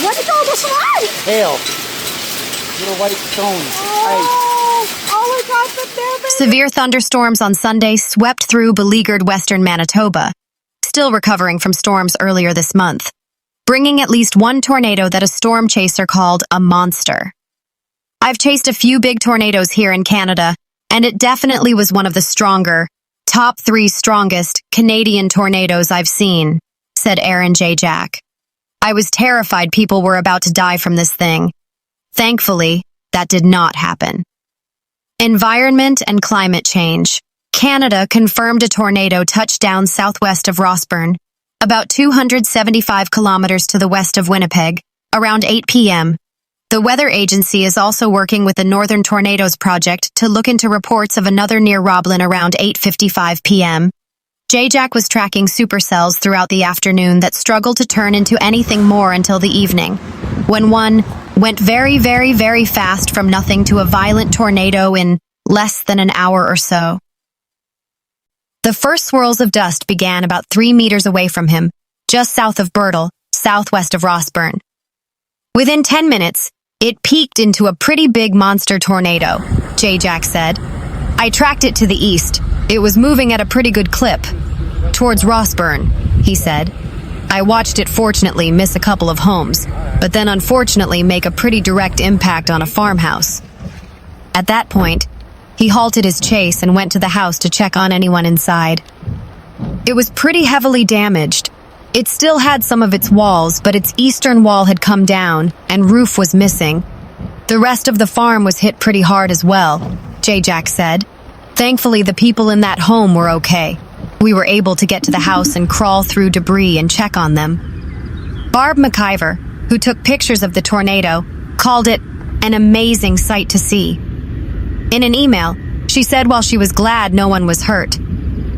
What is all this white? Hail. Little white stones. Oh my God, but there. Severe thunderstorms on Sunday swept through beleaguered western Manitoba, still recovering from storms earlier this month, bringing at least one tornado that a storm chaser called a monster. I've chased a few big tornadoes here in Canada, and it definitely was one of the stronger, top 3 strongest Canadian tornadoes I've seen, said Aaron Jayjack. I was terrified people were about to die from this thing. Thankfully, that did not happen. Environment and climate change. Canada confirmed a tornado touched down southwest of Rossburn, about 275 kilometers to the west of Winnipeg, around 8 p.m. The weather agency is also working with the Northern Tornadoes Project to look into reports of another near Roblin around 8:55 p.m. Jayjack was tracking supercells throughout the afternoon that struggled to turn into anything more until the evening, when one went very, very, very fast from nothing to a violent tornado in less than an hour or so. The first swirls of dust began about 3 meters away from him, just south of Birtle, southwest of Rossburn. Within 10 minutes, it peaked into a pretty big monster tornado, Jayjack said. I tracked it to the east. It was moving at a pretty good clip. Towards Rossburn, he said. I watched it fortunately miss a couple of homes, but then unfortunately make a pretty direct impact on a farmhouse. At that point, he halted his chase and went to the house to check on anyone inside. It was pretty heavily damaged. It still had some of its walls, but its eastern wall had come down, and roof was missing. The rest of the farm was hit pretty hard as well, Jayjack said. Thankfully, the people in that home were okay. We were able to get to the house and crawl through debris and check on them. Barb McIver, who took pictures of the tornado, called it an amazing sight to see. In an email, she said while she was glad no one was hurt,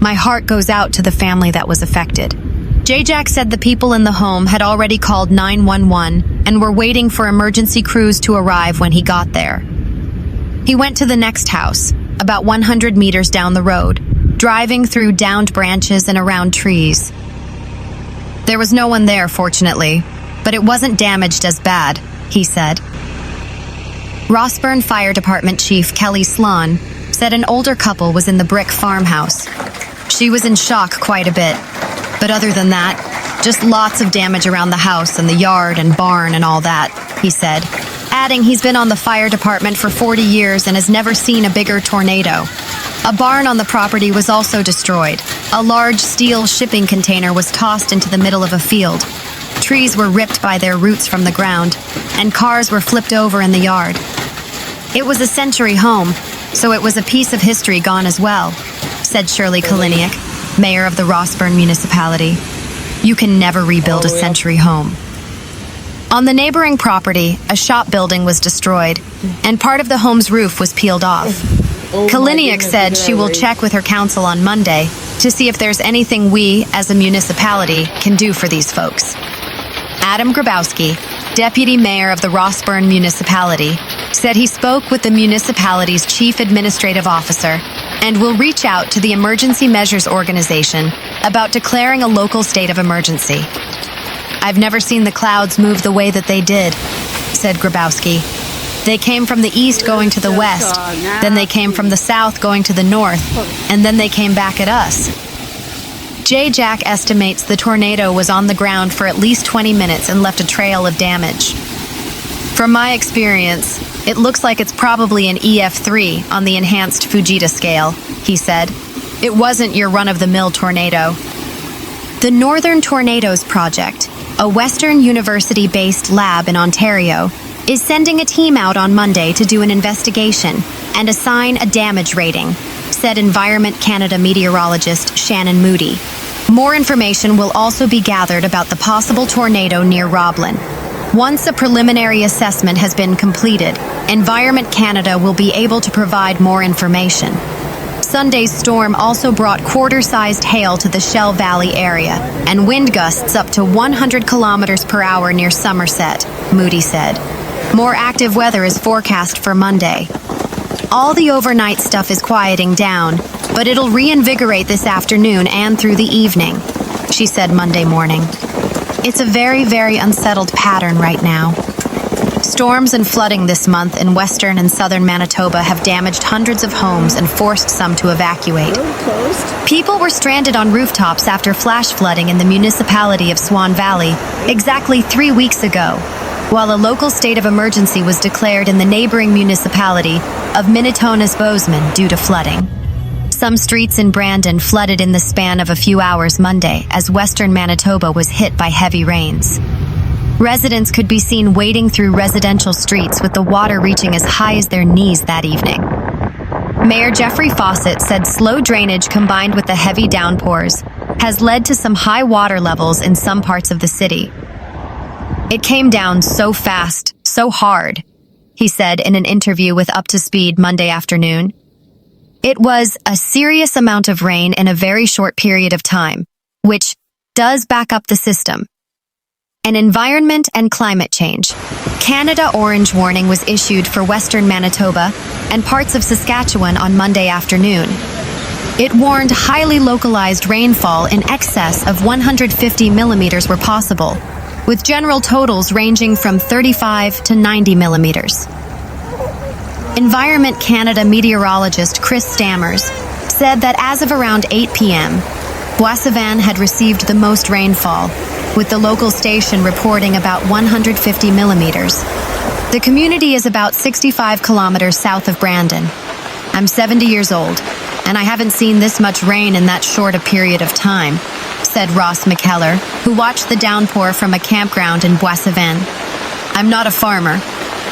"My heart goes out to the family that was affected." Jayjack said the people in the home had already called 911 and were waiting for emergency crews to arrive when he got there. He went to the next house, about 100 meters down the road, driving through downed branches and around trees. There was no one there, fortunately, but it wasn't damaged as bad, he said. Rossburn Fire Department Chief Kelly Sloan said an older couple was in the brick farmhouse. She was in shock quite a bit, but other than that, just lots of damage around the house and the yard and barn and all that, he said, adding he's been on the fire department for 40 years and has never seen a bigger tornado. A barn on the property was also destroyed. A large steel shipping container was tossed into the middle of a field. Trees were ripped by their roots from the ground, and cars were flipped over in the yard. It was a century home, so it was a piece of history gone as well, said Shirley Kaliniak, mayor of the Rossburn municipality. You can never rebuild a century home. On the neighboring property, a shop building was destroyed, and part of the home's roof was peeled off. Kaliniak said she will check with her council on Monday to see if there's anything we, as a municipality, can do for these folks. Adam Grabowski, deputy mayor of the Rossburn municipality, said he spoke with the municipality's chief administrative officer and will reach out to the Emergency Measures Organization about declaring a local state of emergency. I've never seen the clouds move the way that they did, said Grabowski. They came from the east going to the west, then they came from the south going to the north, and then they came back at us. Jayjack estimates the tornado was on the ground for at least 20 minutes and left a trail of damage. From my experience, it looks like it's probably an EF3 on the enhanced Fujita scale, he said. It wasn't your run-of-the-mill tornado. The Northern Tornadoes Project, a Western university-based lab in Ontario, is sending a team out on Monday to do an investigation and assign a damage rating, said Environment Canada meteorologist Shannon Moody. More information will also be gathered about the possible tornado near Roblin. Once a preliminary assessment has been completed, Environment Canada will be able to provide more information. Sunday's storm also brought quarter-sized hail to the Shell Valley area and wind gusts up to 100 kilometers per hour near Somerset, Moody said. More active weather is forecast for Monday. All the overnight stuff is quieting down, but it'll reinvigorate this afternoon and through the evening, she said Monday morning. It's a very, very unsettled pattern right now. Storms and flooding this month in western and southern Manitoba have damaged hundreds of homes and forced some to evacuate. People were stranded on rooftops after flash flooding in the municipality of Swan Valley exactly 3 weeks ago, while a local state of emergency was declared in the neighboring municipality of Minitonas-Bozeman due to flooding. Some streets in Brandon flooded in the span of a few hours Monday as western Manitoba was hit by heavy rains. Residents could be seen wading through residential streets with the water reaching as high as their knees that evening. Mayor Jeffrey Fawcett said slow drainage combined with the heavy downpours has led to some high water levels in some parts of the city. It came down so fast, so hard, he said in an interview with Up to Speed Monday afternoon. It was a serious amount of rain in a very short period of time, which does back up the system. An environment and climate change. Canada orange warning was issued for western Manitoba and parts of Saskatchewan on Monday afternoon. It warned highly localized rainfall in excess of 150 millimeters were possible, with general totals ranging from 35 to 90 millimeters. Environment Canada meteorologist Chris Stammers said that as of around 8 p.m., Boissavin had received the most rainfall, with the local station reporting about 150 millimeters. The community is about 65 kilometers south of Brandon. I'm 70 years old, and I haven't seen this much rain in that short a period of time, said Ross McKellar, who watched the downpour from a campground in Boissavin. I'm not a farmer,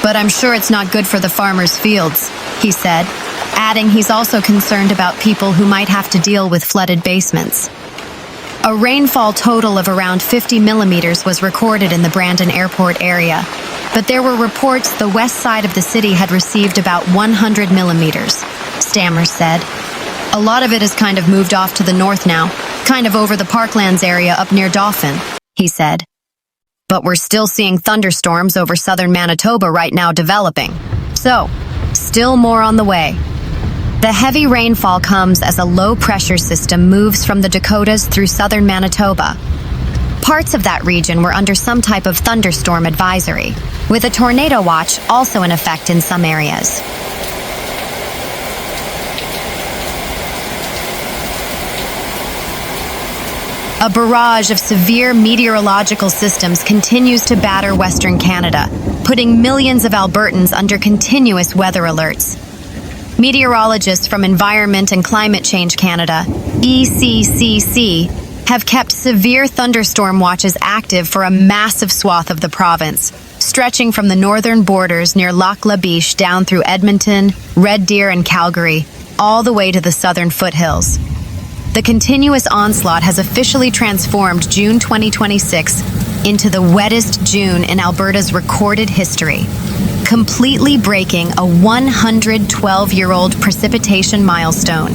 but I'm sure it's not good for the farmers' fields, he said, adding he's also concerned about people who might have to deal with flooded basements. A rainfall total of around 50 millimeters was recorded in the Brandon Airport area, but there were reports the west side of the city had received about 100 millimeters, Stammers said. A lot of it has kind of moved off to the north now, kind of over the Parklands area up near Dauphin, he said. But we're still seeing thunderstorms over southern Manitoba right now developing. So, still more on the way. The heavy rainfall comes as a low-pressure system moves from the Dakotas through southern Manitoba. Parts of that region were under some type of thunderstorm advisory, with a tornado watch also in effect in some areas. A barrage of severe meteorological systems continues to batter Western Canada, putting millions of Albertans under continuous weather alerts. Meteorologists from Environment and Climate Change Canada, ECCC, have kept severe thunderstorm watches active for a massive swath of the province, stretching from the northern borders near Lac La Biche down through Edmonton, Red Deer, and Calgary, all the way to the southern foothills. The continuous onslaught has officially transformed June 2026 into the wettest June in Alberta's recorded history, completely breaking a 112-year-old precipitation milestone.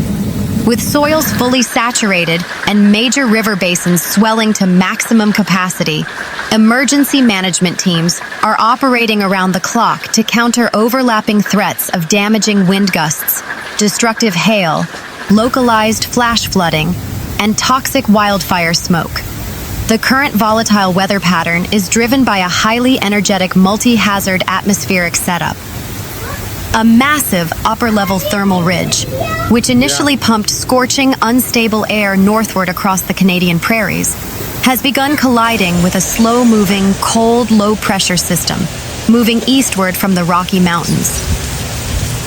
With soils fully saturated and major river basins swelling to maximum capacity, emergency management teams are operating around the clock to counter overlapping threats of damaging wind gusts, destructive hail, localized flash flooding, and toxic wildfire smoke. The current volatile weather pattern is driven by a highly energetic multi-hazard atmospheric setup. A massive upper-level thermal ridge, which initially pumped scorching, unstable air northward across the Canadian prairies, has begun colliding with a slow-moving, cold, low-pressure system, moving eastward from the Rocky Mountains.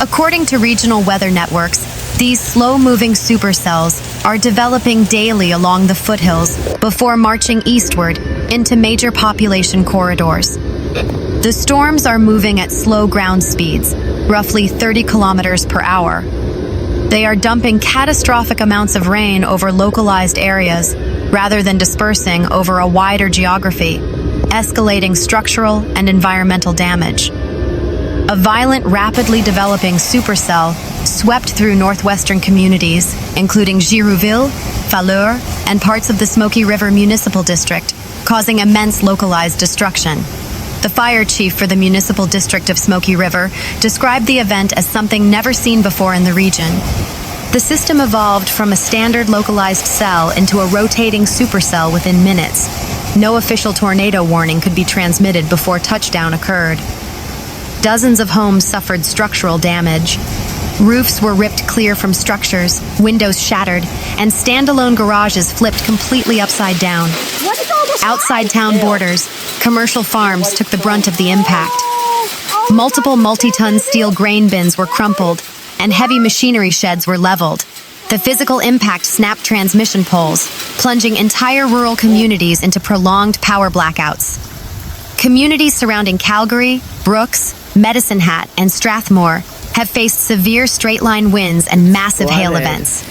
According to regional weather networks, these slow-moving supercells are developing daily along the foothills before marching eastward into major population corridors. The storms are moving at slow ground speeds, roughly 30 kilometers per hour. They are dumping catastrophic amounts of rain over localized areas rather than dispersing over a wider geography, escalating structural and environmental damage. A violent, rapidly developing supercell swept through northwestern communities, including Girouville, Falleur, and parts of the Smoky River Municipal District, causing immense localized destruction. The fire chief for the Municipal District of Smoky River described the event as something never seen before in the region. The system evolved from a standard localized cell into a rotating supercell within minutes, no official tornado warning could be transmitted before touchdown occurred. Dozens of homes suffered structural damage. Roofs were ripped clear from structures, windows shattered, and standalone garages flipped completely upside down. What is all this? Outside town borders, commercial farms took the brunt of the impact. Multiple multi-ton steel grain bins were crumpled, and heavy machinery sheds were leveled. The physical impact snapped transmission poles, plunging entire rural communities into prolonged power blackouts. Communities surrounding Calgary, Brooks, Medicine Hat, and Strathmore have faced severe straight-line winds and massive hail events.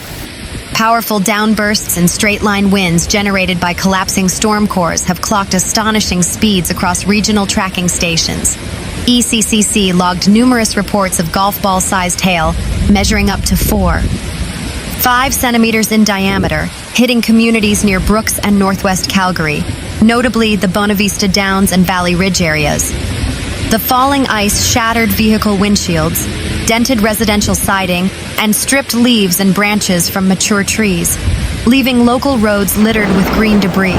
Powerful downbursts and straight-line winds generated by collapsing storm cores have clocked astonishing speeds across regional tracking stations. ECCC logged numerous reports of golf ball-sized hail, measuring up to 5 centimeters in diameter, hitting communities near Brooks and northwest Calgary, notably the Bonavista Downs and Valley Ridge areas. The falling ice shattered vehicle windshields, dented residential siding, and stripped leaves and branches from mature trees, leaving local roads littered with green debris.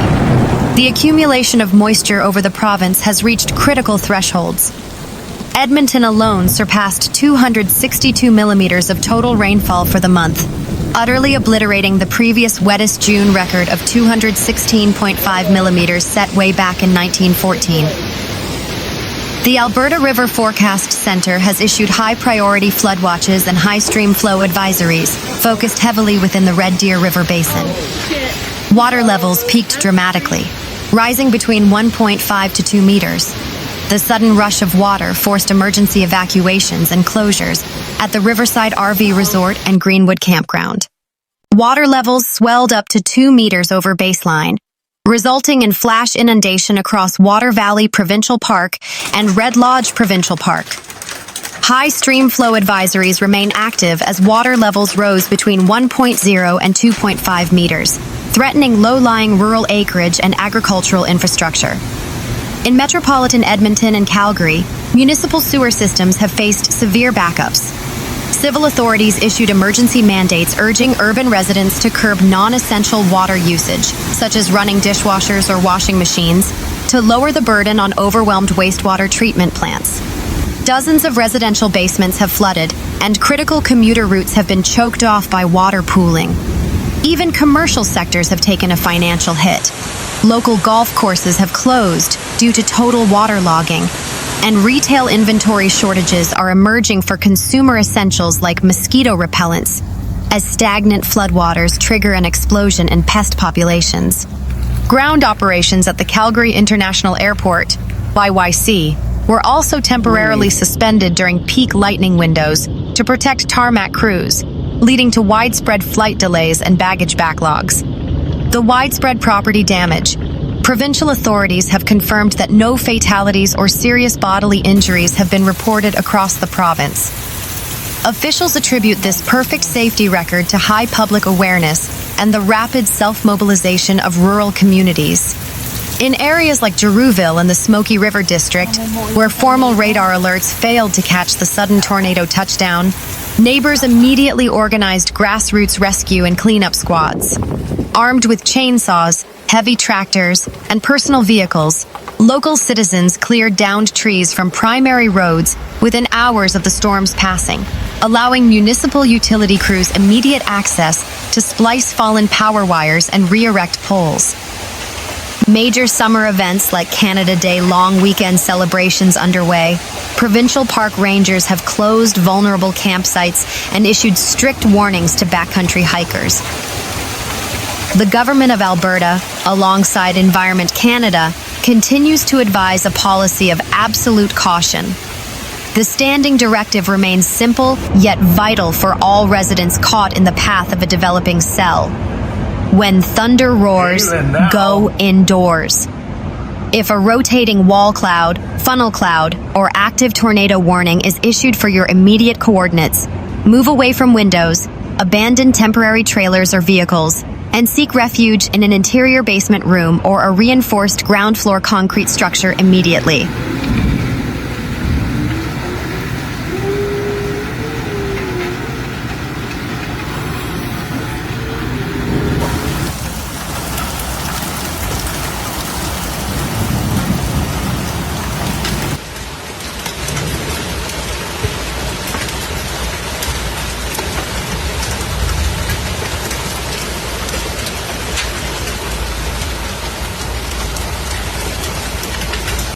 The accumulation of moisture over the province has reached critical thresholds. Edmonton alone surpassed 262 millimeters of total rainfall for the month, utterly obliterating the previous wettest June record of 216.5 millimeters set way back in 1914. The Alberta River Forecast Centre has issued high-priority flood watches and high stream flow advisories, focused heavily within the Red Deer River Basin. Water levels peaked dramatically, rising between 1.5 to 2 meters. The sudden rush of water forced emergency evacuations and closures at the Riverside RV Resort and Greenwood Campground. Water levels swelled up to 2 meters over baseline, resulting in flash inundation across Water Valley Provincial Park and Red Lodge Provincial Park. High stream flow advisories remain active as water levels rose between 1.0 and 2.5 meters, threatening low-lying rural acreage and agricultural infrastructure. In metropolitan Edmonton and Calgary, municipal sewer systems have faced severe backups. Civil authorities issued emergency mandates urging urban residents to curb non-essential water usage, such as running dishwashers or washing machines, to lower the burden on overwhelmed wastewater treatment plants. Dozens of residential basements have flooded, and critical commuter routes have been choked off by water pooling. Even commercial sectors have taken a financial hit. Local golf courses have closed due to total waterlogging, and retail inventory shortages are emerging for consumer essentials like mosquito repellents, as stagnant floodwaters trigger an explosion in pest populations. Ground operations at the Calgary International Airport, YYC, were also temporarily suspended during peak lightning windows to protect tarmac crews, leading to widespread flight delays and baggage backlogs. The widespread property damage. Provincial authorities have confirmed that no fatalities or serious bodily injuries have been reported across the province. Officials attribute this perfect safety record to high public awareness and the rapid self-mobilization of rural communities. In areas like Girouville and the Smoky River District, where formal radar alerts failed to catch the sudden tornado touchdown, neighbors immediately organized grassroots rescue and cleanup squads. Armed with chainsaws, heavy tractors, and personal vehicles, local citizens cleared downed trees from primary roads within hours of the storm's passing, allowing municipal utility crews immediate access to splice fallen power wires and re-erect poles. Major summer events like Canada Day long weekend celebrations underway, provincial park rangers have closed vulnerable campsites and issued strict warnings to backcountry hikers. The Government of Alberta, alongside Environment Canada, continues to advise a policy of absolute caution. The standing directive remains simple yet vital for all residents caught in the path of a developing cell. When thunder roars, go indoors. If a rotating wall cloud, funnel cloud, or active tornado warning is issued for your immediate coordinates, move away from windows, abandon temporary trailers or vehicles, and seek refuge in an interior basement room or a reinforced ground floor concrete structure immediately.